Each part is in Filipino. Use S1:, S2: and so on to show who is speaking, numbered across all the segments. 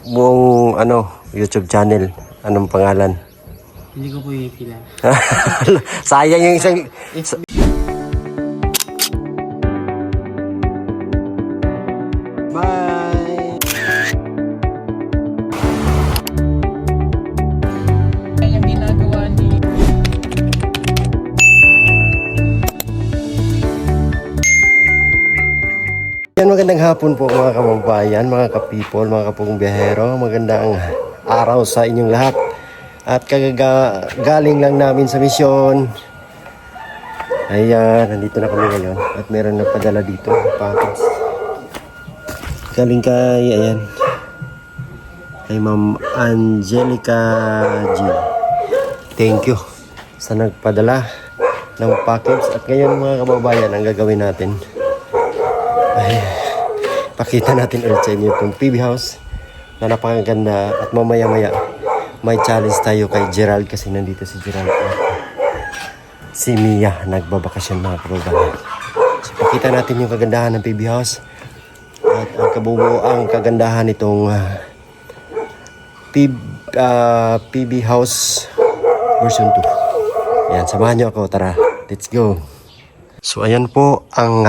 S1: buong YouTube channel, anong pangalan?
S2: Hindi ko po yung kilala.
S1: Sayang yung isang... Bye!
S2: Yung ginagawa ni...
S1: Yan, magandang hapon po mga kababayan, mga ka-people, mga kapong biyahero. Magandang araw sa inyong lahat. At galing lang namin sa misyon. Ayan, nandito na kami ngayon. At meron na padala dito, package. Galing kay Ma'am Angelica G. Thank you sa nagpadala ng package. At ngayon mga kababayan, ang gagawin natin ay pakita natin ulit sa inyo itong PB House na napakaganda. At mamaya may challenge tayo kay Gerald kasi nandito si Gerald at si Mia nagbabakasyon mga kababayan. So pakita natin yung kagandahan ng PB House at ang kabubuang kagandahan nitong PB House version 2. Ayan, samahan nyo ako, tara, let's go. So ayan po ang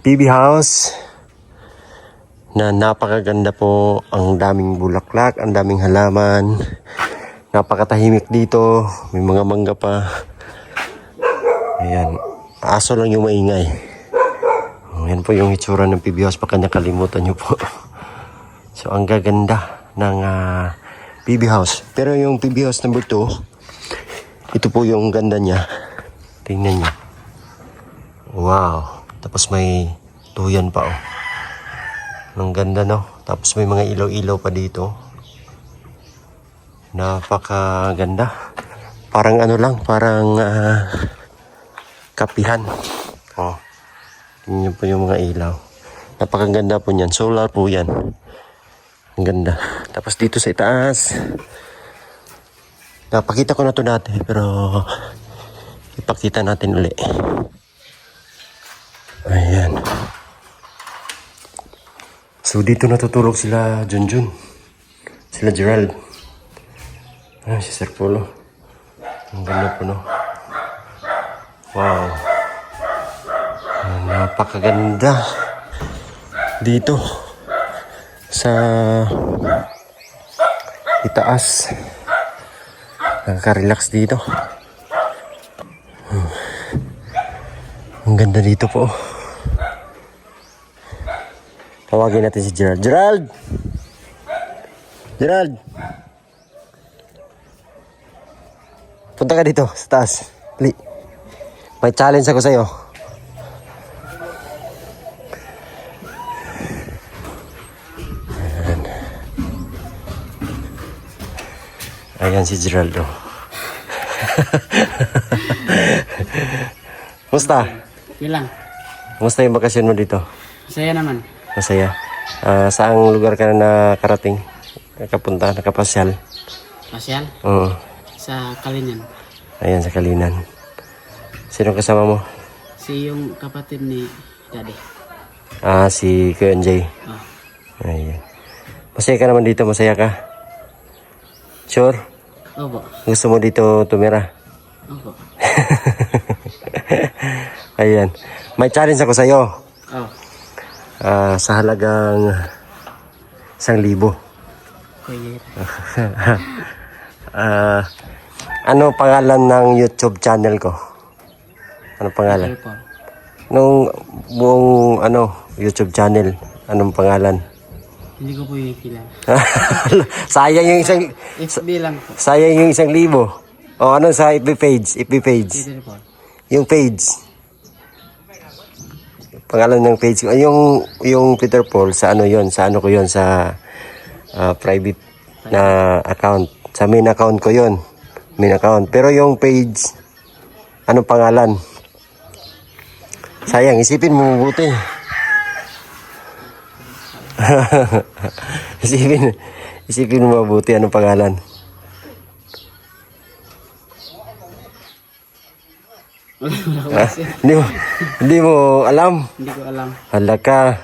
S1: PB House na napakaganda po. Ang daming bulaklak, ang daming halaman, napakatahimik dito, may mga mangga pa. Ayan, aso lang yung maingay. Ayan po yung itsura ng PB House, baka nakalimutan nyo po. So ang gaganda ng PB House. Pero yung PB House number 2, ito po yung ganda niya, tingnan nyo. Wow, tapos may tuyan pa oh. Ang ganda no. Tapos may mga ilaw-ilaw pa dito. Napakaganda. Parang parang kapihan. Oh. Tingnan po yung mga ilaw. Napakaganda po niyan. Solar po yan. Ang ganda. Tapos dito sa itaas. Napakita ko na to dati pero ipakita natin uli. Ayan. So dito natutulog sila Junjun, sila Gerald, si Sir Polo. Ang ganda po no. Wow, napakaganda dito sa itaas. Nakaka-relax dito. Ang ganda dito po. Tawagin natin si Gerald. Gerald! Gerald! Punta ka dito sa taas. Dali. May challenge ako sa'yo. Ayan si Gerald. Oh. Musta?
S2: Ilang?
S1: Musta yung bakasyon mo dito?
S2: Masaya naman.
S1: Masaya. Saang lugar ka na nakarating? Nakapunta, nakapasyal?
S2: Pasyal?
S1: Oo.
S2: Sa Kalinan.
S1: Ayan, sa Kalinan. Sino kasama mo?
S2: Si yung kapatid ni Daddy.
S1: Si Kuya Njay.
S2: Oh.
S1: Ayan. Masaya ka naman dito, masaya ka? Sure?
S2: Opo.
S1: Gusto mo dito tumira?
S2: Opo.
S1: Ayan. May challenge ako sa'yo.
S2: Oh.
S1: Sa halagang 1,000.
S2: Kuya.
S1: Ano pangalan ng YouTube channel ko? Ano pangalan? Nung buong YouTube channel, anong pangalan?
S2: Hindi ko po yung kilala.
S1: Sayang yung isang...
S2: FB lang po.
S1: Sayang yung 1,000. O ano sa FB page? FB page.
S2: Twitter po.
S1: Yung page. Pangalan ng page ko. Yung Peter Paul, sa ano yon? Sa ano ko yon? Sa private na account. Sa main account ko yon. Main account. Pero yung page, anong pangalan? Sayang, isipin mo mabuti. Isipin mo mabuti anong pangalan.
S2: Wala ko kasi.
S1: Hindi mo alam?
S2: Hindi ko alam.
S1: Hala ka.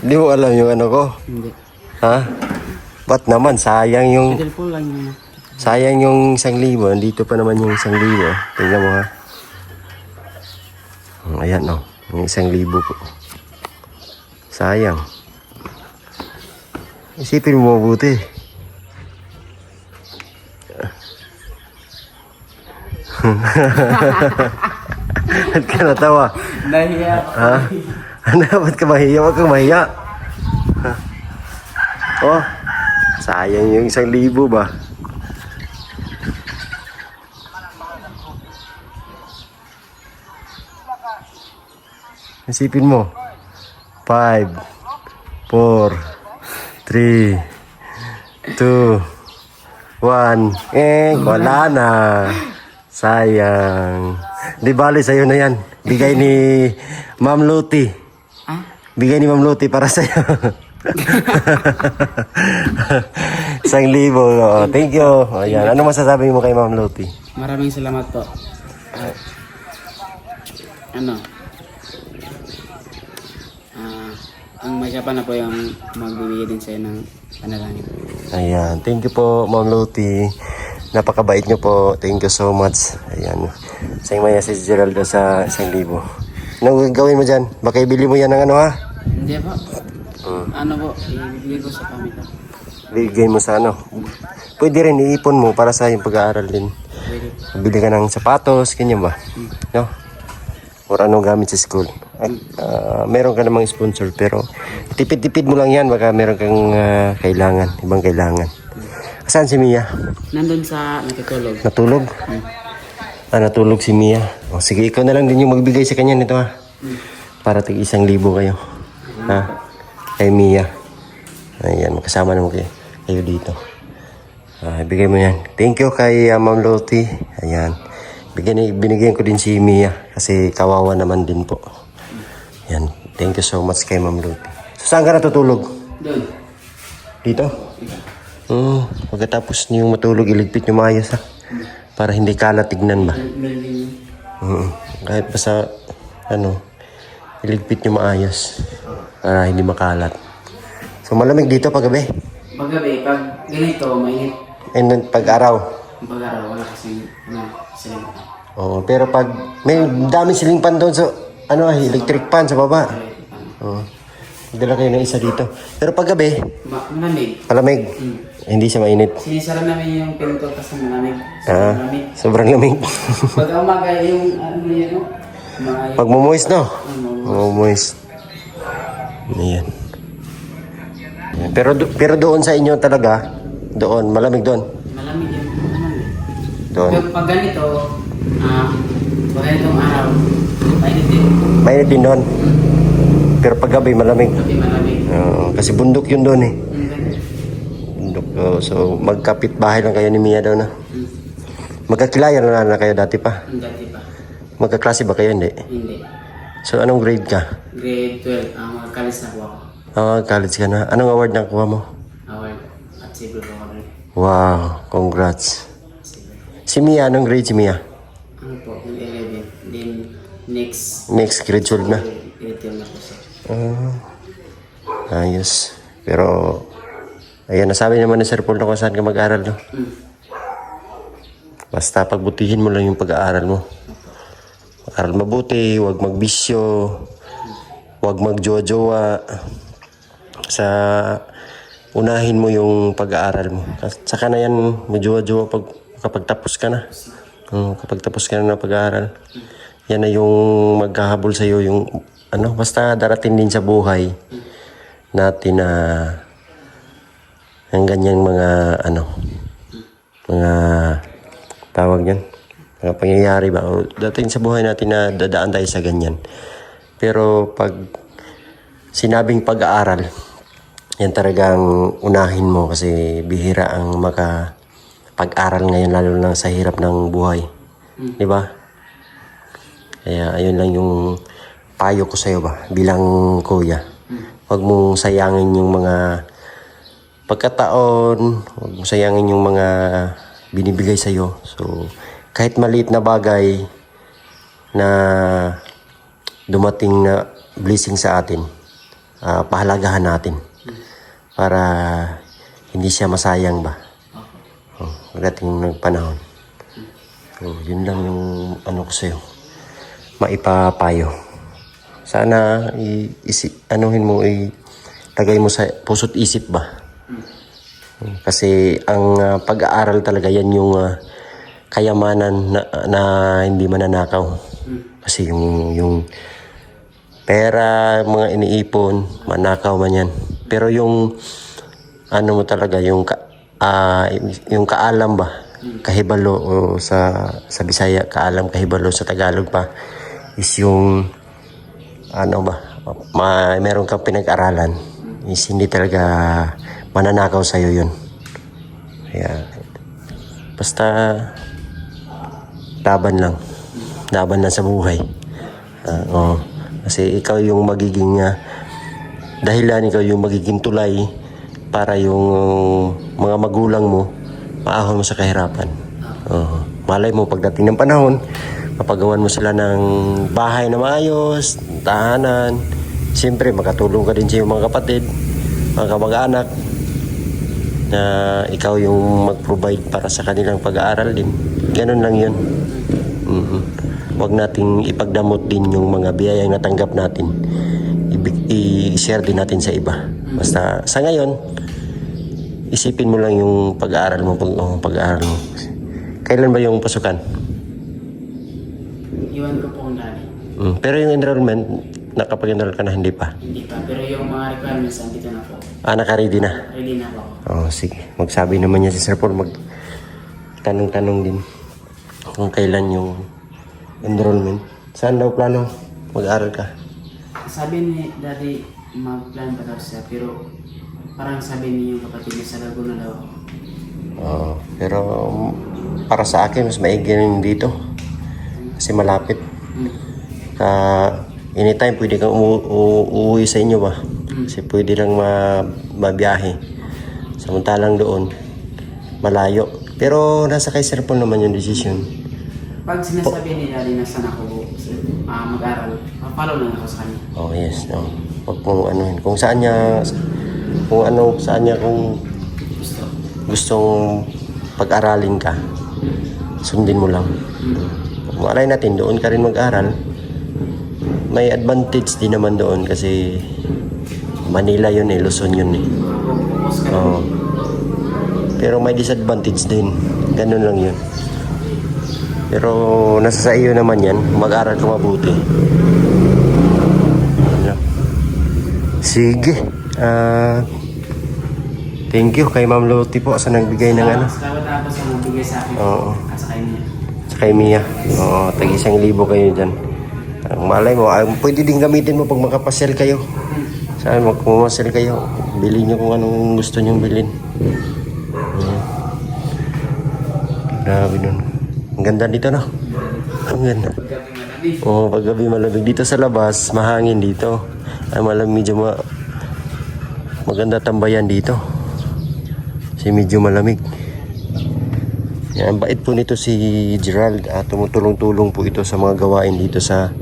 S1: Di mo alam yung ano ko?
S2: Hindi.
S1: Ha? Ba't naman? Sayang yung...
S2: Idol po lang yun.
S1: Sayang yung 1,000. Dito pa naman yung 1,000. Tingnan mo ha. Ayan o. Yung 1,000 po. Sayang. Isipin mo mabuti. Ba't ka natawa?
S2: Nahiya.
S1: Ha? Ano? Ba't ka mahiya? Huwag kang mahiya. Ha? Oh, sayang yung 1,000 ba? Isipin mo. 5, 4, 3, 2, 1. Wala na. Sayang. Di bali sa'yo na yan. Bigay ni Ma'am Luti.
S2: Ah?
S1: Bigay ni Ma'am Luti para sa'yo. 1,000. Oh, thank you. Ayan. Ano masasabi mo kay Ma'am Luti?
S2: Maraming salamat po. Ano? Ang masya pa na po yung magbibigay din sa'yo ng panalangin.
S1: Ayan. Thank you po, Ma'am Luti. Napakabait niyo po. Thank you so much. Ayan. Sayang maya si Geraldo sa 1,000. Anong gawin mo dyan? Baka ibili mo yan ng ano ha?
S2: Hindi po. Ano po, ibibigay ko sa pamilya.
S1: Bigay mo sa ano? Pwede rin iipon mo para sa yung pag-aaral din.
S2: Pwede.
S1: Bili ka ng sapatos, ganyan ba? No? Or anong gamit sa school. Meron ka namang sponsor pero tipid-tipid mo lang yan. Baka meron kang kailangan, ibang kailangan. Saan si Mia?
S2: Nandun sa natutulog.
S1: Natulog? Natulog si Mia. O, sige, ikaw na lang din yung magbigay sa kanya nito ha. Para tig 1,000 kayo. Ha? Kay Mia. Ayan, kasama naman kayo dito. Ibigay mo yan. Thank you kay Ma'am Loti. Ayan. Binigyan ko din si Mia kasi kawawa naman din po. Ayan. Thank you so much kay Ma'am Loti. So, saan ka natutulog?
S2: Doon.
S1: Dito? Pagkatapos niyong matulog, iligpit niyo maayos ha. Para hindi kalat tignan ba? Kahit pa sa, iligpit niyo maayos. Para hindi makalat. So malamig dito pag gabi.
S2: Pag gabi, pag ganito, mainit.
S1: And then pag araw.
S2: Pag araw, wala kasing siling.
S1: Oo, pero pag may daming siling pan doon so electric pan sa baba. Oo. Dala kayo ng isa dito. Pero pag gabi,
S2: Malamig.
S1: malamig. Hindi siya mainit.
S2: Sinisara namin yung pinto kasi malamig. Malamig.
S1: Sobrang lamig.
S2: Pag umaga yung ano yan, no?
S1: Pag mumoist, no? Mumoist. Ayan. Ayan. Pero doon sa inyo talaga, doon, malamig doon.
S2: Malamig yun. Malamig.
S1: Doon.
S2: Pag ganito, pag ganitong araw, mainit din.
S1: Mainit din doon. Pero pag gabi, malamig.
S2: Gabi malamig.
S1: Kasi bundok yun doon eh.
S2: Ganito.
S1: Bundok. So, magkapit bahay lang kayo ni Mia daw na. Magkakilayan na kayo dati pa.
S2: Dati pa.
S1: Magkaklase ba kayo? Hindi.
S2: Hindi.
S1: So, anong grade ka?
S2: Grade 12, mga college na po ako.
S1: College ka na. Anong award na kuha mo?
S2: Award at Cebu po ako rin.
S1: Wow, congrats. Si Mia, anong grade si Mia?
S2: Ano po, yung 11. Then, next
S1: Next grade 12 na.
S2: grade 12 na po siya.
S1: Ayos. Pero, ayan, nasabi naman ni Sir Paul na kung saan ka mag-aral, no? Basta pagbutihin mo lang yung pag-aaral mo. Mag-aral mabuti, huwag magbisyo, huwag magjowa-jowa. Unahin mo yung pag-aaral mo. Saka na yan, magjowa-jowa kapag tapos ka na. Kapag tapos ka na ng pag-aaral. Yan na yung maghahabol sa'yo yung basta darating din sa buhay natin na ang ganyang mga tawag yan, mga pangyayari ba o dating sa buhay natin na dadaan tayo sa ganyan. Pero pag sinabing pag-aaral, yan talagang unahin mo kasi bihira ang makapag-aral ngayon lalo na sa hirap ng buhay. Di ba? Kaya ayun lang yung payo ko sa'yo ba, bilang kuya. Huwag mong sayangin yung mga pagkataon, huwag mong sayangin yung mga binibigay sa'yo. So, kahit maliit na bagay na dumating na blessing sa atin, pahalagahan natin para hindi siya masayang ba. Pagdating ng panahon. So, yun lang yung ano ko sa'yo. Maipapayo. Sana anuhin mo, tagay mo sa puso't isip ba. Kasi ang pag-aaral talaga yan yung kayamanan na hindi mananakaw. Kasi yung pera, mga iniipon, manakaw man yan. Pero yung ano mo talaga, yung kaalam ba, kahibalo o sa Bisaya, kaalam, kahibalo sa Tagalog pa, is yung ano ba, meron kang pinag-aralan, is hindi talaga mananakaw sa'yo yun. Kaya, basta laban lang sa buhay. Kasi ikaw yung magiging dahilan, ikaw yung magiging tulay para yung mga magulang mo maahon mo sa kahirapan. Malay mo pagdating ng panahon, mapagawan mo sila ng bahay na maayos, tahanan. Siyempre makatulong ka din sa iyong mga kapatid, mga kamag-anak, na ikaw yung mag-provide para sa kanilang pag-aaral din. Ganun lang yun. Huwag nating ipagdamot din yung mga biyayang natanggap natin. I-share din natin sa iba. Basta sa ngayon, isipin mo lang yung pag-aaral mo. Pag-aaral mo. Kailan ba yung pasukan?
S2: Iwan ko po kung dali.
S1: Pero yung enrollment, nakapag-enroll ka na, hindi pa?
S2: Hindi pa, pero yung mga requirements, andito na po.
S1: Naka-ready na?
S2: Ready na po.
S1: Sige. Magsabi naman niya si Sir Paul, magtanong-tanong din kung kailan yung enrollment. Saan daw plano mag-aaral ka?
S2: Sabi ni Daddy, mag-plan pa daw siya, pero parang sabi niya yung kapatid niya sa Laguna daw.
S1: Pero para sa akin, mas maigi rin dito. Kasi malapit. Anytime pwede kang uuwi sa inyo ba? Kasi pwede lang mabiyahe. Samantalang doon, malayo. Pero nasa kay Sir Paul naman yung decision.
S2: Pag sinasabi ni Daddy na saan ako mag-aral, follow lang ako sa kanya.
S1: Yes. Huwag mong anuhin. Kung saan niya, kung gustong pag-aralin ka, sundin mo lang. Malay natin, doon ka rin mag-aral. May advantage din naman doon kasi Manila yun Luzon yun Pero may disadvantage din. Ganun lang yun. Pero nasa sa iyo naman yan, mag-aral ka mabuti. Sige. Thank you kay Ma'am Loti po sa nagbigay ng ano.
S2: Salamat ako sa nagbigay sa akin. At sa kay Mia.
S1: Sa kay Mia. Tag 1,000 kayo dyan. Malay mo, pwede din gamitin mo pag makapasyal kayo. Saan magpumasyal kayo, bilhin nyo kung anong gusto nyong bilhin. Grabe nun. Ang ganda dito, no? Ang ganda. Paggabi malamig. Dito sa labas, mahangin dito. Ay malamig, medyo maganda tambayan dito. Kasi medyo malamig. Yan, bait po nito si Gerald. Tumutulong-tulong po ito sa mga gawain dito sa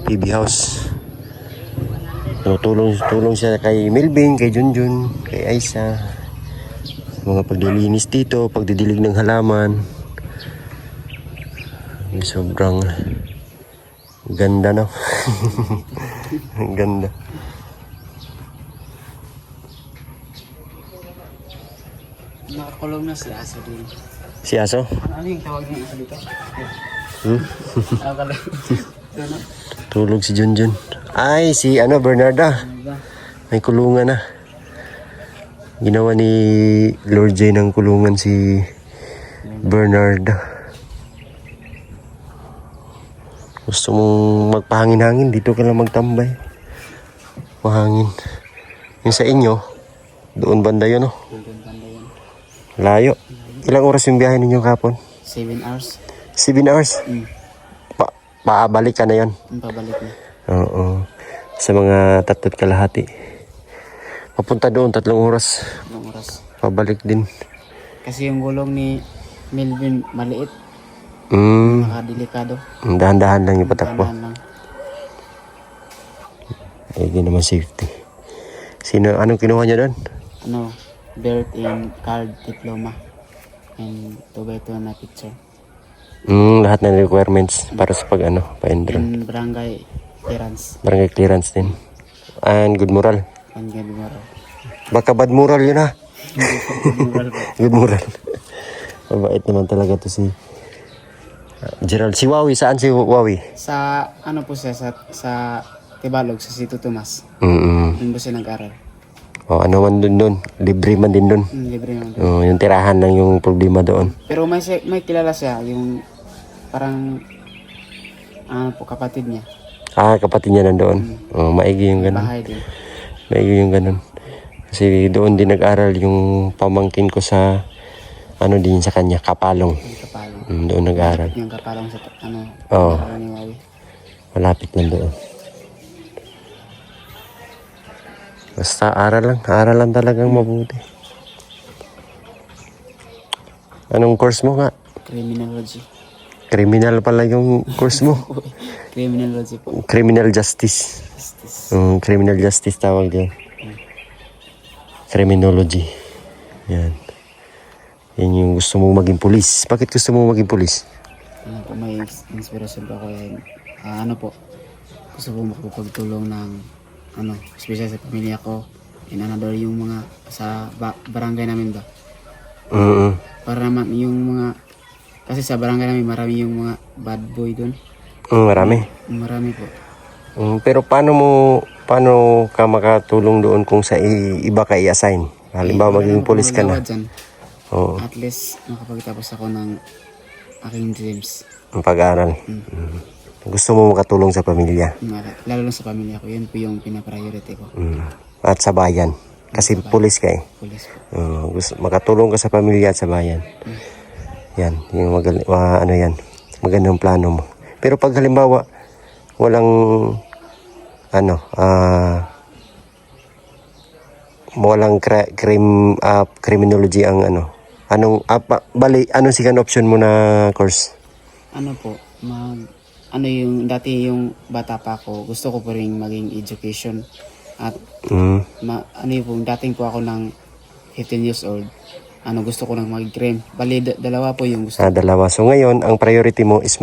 S1: PB House. Tulong siya kay Melvin, kay Junjun, kay Aisa. Mga pagdilinis dito, pagdidilig ng halaman. Sobrang ganda, no? Ang ganda.
S2: Nakakulong na si Aso din.
S1: Si Aso?
S2: Ano yung tawag niya dito?
S1: Tulog si Junjun. Ay, si Bernarda. May kulungan na. Ginawa ni Lord J ng kulungan si Bernarda. Gusto mong magpahangin-hangin, dito ka lang magtambay. Mahangin. Yung sa inyo, doon banda yun, no? Layo. Ilang oras yung biyahe ninyo kapon?
S2: 7 hours.
S1: 7 hours? Paabalik ka na yun?
S2: Pabalik na.
S1: Oo. Sa mga 3 kalahati. Papunta doon, 3 oras.
S2: 3 oras.
S1: Pabalik din.
S2: Kasi yung gulong ni Melvin maliit. Nakadelikado.
S1: Dahan-dahan lang yung patakbo.
S2: Dahan lang.
S1: Maigi naman safety. Anong kinuha niya doon?
S2: Ano, birth and card diploma. And 2x2 na picture.
S1: Lahat ng requirements para sa pa-enroll.
S2: And barangay clearance.
S1: Barangay clearance din. And good moral.
S2: And good moral.
S1: Baka bad moral yun ha.
S2: Good moral po.
S1: Good moral. Mabait naman talaga to si Gerald. Si Wawi, saan si Wawi?
S2: Sa ano po siya sa Tibalog sa Sito Tomas. Doon po siya nag-aral.
S1: O ano man doon. Libre man din doon.
S2: Libre naman doon.
S1: Yung tirahan lang yung problema doon.
S2: Pero may kilala siya, yung parang ano po, kapatid niya.
S1: Kapatid niya nandoon. Maigi yung ganun.
S2: Bahay din.
S1: Maigi yung ganun. Kasi doon din nag-aral yung pamangkin ko sa din sa kanya, Kapalong.
S2: Yung Kapalong.
S1: Doon nag-aral.
S2: Yung Kapalong sa
S1: Oo.
S2: nag-aral ni Wawi.
S1: Malapit lang doon. Basta aral lang talagang mabuti. Anong course mo nga?
S2: Criminology.
S1: Criminal pala yung course mo.
S2: Criminology po.
S1: Criminal justice.
S2: Justice.
S1: Criminal justice tawag dyan. Criminology. Yan. Yan yung gusto mo maging pulis. Bakit gusto mo maging pulis?
S2: Ano po, may inspiration po ako yan. Ano po, gusto ko makapagtulong ng especially sa pamilya ko and another yung mga sa barangay namin ba. Para naman yung mga, kasi sa barangay namin marami yung mga bad boy doon.
S1: Marami.
S2: Marami po.
S1: Pero paano ka makatulong doon kung sa iba ka i-assign? Halimbawa maging pulis ka na. Oo.
S2: At least makapagtapos ako ng aking dreams.
S1: Ang pag-aaral. Gusto mo makatulong sa pamilya.
S2: Lalo lang sa pamilya ko, yun po yung pinapriority ko.
S1: At sa bayan. Kasi pulis ka eh.
S2: Pulis po.
S1: Gusto, makatulong ka sa pamilya at sa bayan. Yan. Yung yan. Magandang plano mo. Pero pag halimbawa, walang criminology ang anong second option mo na course?
S2: Ano po, yung dati yung bata pa ako, gusto ko po rin maging education. At yung dating po ako ng 15 years old, gusto ko nang mag-crime. Bali, dalawa po yung gusto ko.
S1: Dalawa. So ngayon, ang priority mo is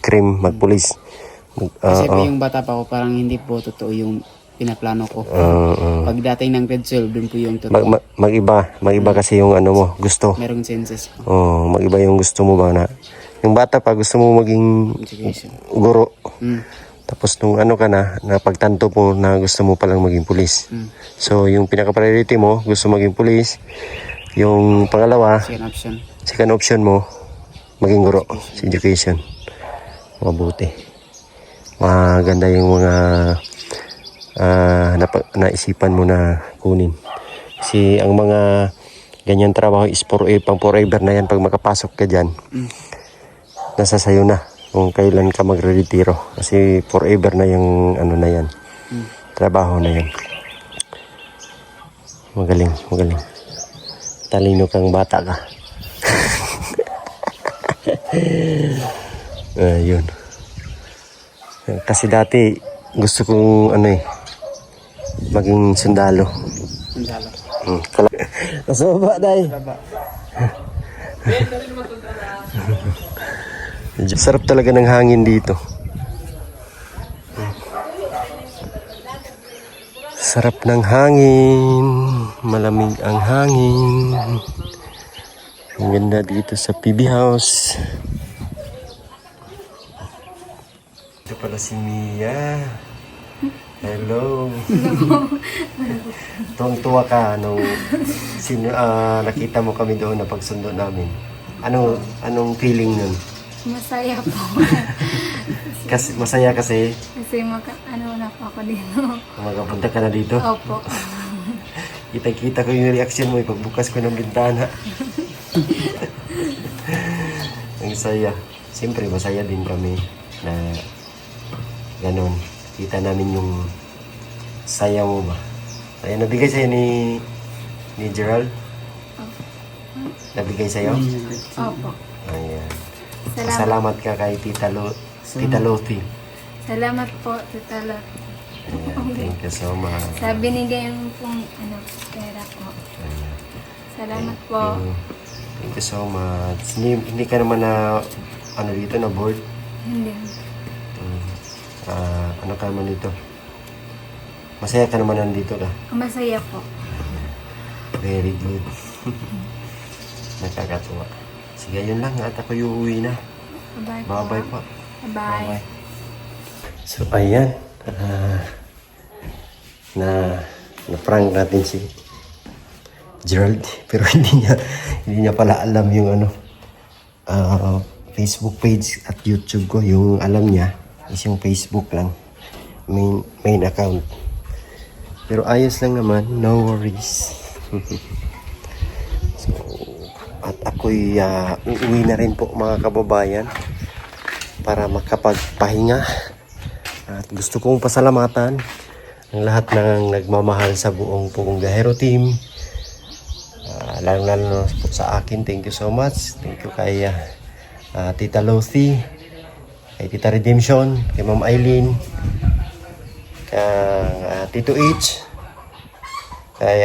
S2: Crime.
S1: mag-police.
S2: Kasi po yung bata pa ako, parang hindi po totoo yung pinaplano ko. Pag dating ng grade 12, dun po yung totoo.
S1: Mag-iba kasi yung mo, gusto.
S2: Merong senses.
S1: Mag-iba yung gusto mo ba na. Yung bata pa, gusto mo maging guro. Tapos nung ka na, napagtanto mo na gusto mo palang maging pulis. So yung pinaka-priority mo, gusto maging pulis. Yung pangalawa, second option mo, maging guro sa education. Mabuti. Maganda yung mga naisipan mo na kunin. Kasi ang mga ganyan trabaho is pang forever na yan. Pag makapasok ka dyan, nasa sayo na kung kailan ka magre-retiro. Kasi forever na yung na yan. Trabaho na yan. Magaling. Talino kang bata ka. Yun. Kasi dati gusto kong maging sundalo.
S2: Sundalo.
S1: Nasa baba dahil. Sarap talaga ng hangin dito. Sarap ng hangin. Malamig ang hangin. Ang ganda dito sa PB House. Ito pala si Mia. Hello. Tuwang-tuwa ka nung nakita mo kami doon na pagsundo namin. Anong feeling nun?
S3: Masaya po.
S1: Masaya kasi
S3: Kasi na po ako dito.
S1: makapunta ka na dito.
S3: Opo.
S1: Kita-kita ko yung reaction mo pagbukas ko ng bintana. Ang saya. Siyempre masaya din kami na ganon. Kita namin yung saya mo ba. Ayan, nabigay sa'yo ni Gerald? Nabigay sa'yo?
S3: Opo.
S1: Ayan.
S3: Salamat.
S1: Salamat ka kay Tita Lothy.
S3: Salamat po, Tita Lot.
S1: Thank you so much.
S3: Sa binigay mo pong ano, pera po. Salamat po.
S1: Thank you so much. Hindi ka naman na ano dito na board?
S3: Hindi.
S1: Ano ka naman dito? Masaya ka naman nandito ka?
S3: Masaya po.
S1: Very good. Nakakatuwa. Sige, yun lang at ako uuwi na.
S3: Bye po.
S1: Bye-bye po.
S3: Bye.
S1: So, ayan. Na-prank natin si Gerald. Pero hindi niya pala alam yung ano, Facebook page at YouTube ko. Yung alam niya is yung Facebook lang. Main account. Pero ayos lang naman. No worries. So, at ako'y uuwi na rin po mga kababayan para makapagpahinga. At gusto kong pasalamatan ang lahat ng nagmamahal sa buong Pugong Gahero team. Lalo po sa akin, thank you so much. Thank you kay Tita Lothy, kay Tita Redemption, kay Ma'am Eileen, kay Tito H, kay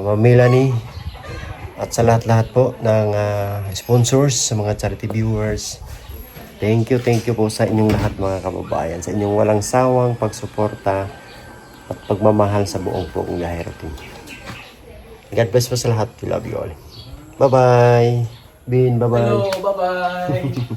S1: Ma'am Melanie, at sa lahat-lahat po ng sponsors, sa mga charity viewers. Thank you po sa inyong lahat mga kababayan, sa inyong walang sawang pagsuporta at pagmamahal sa buong Pugong Gahero team. God bless po sa lahat. We love you all. Bye-bye. Bin, bye-bye.
S4: Hello, bye-bye.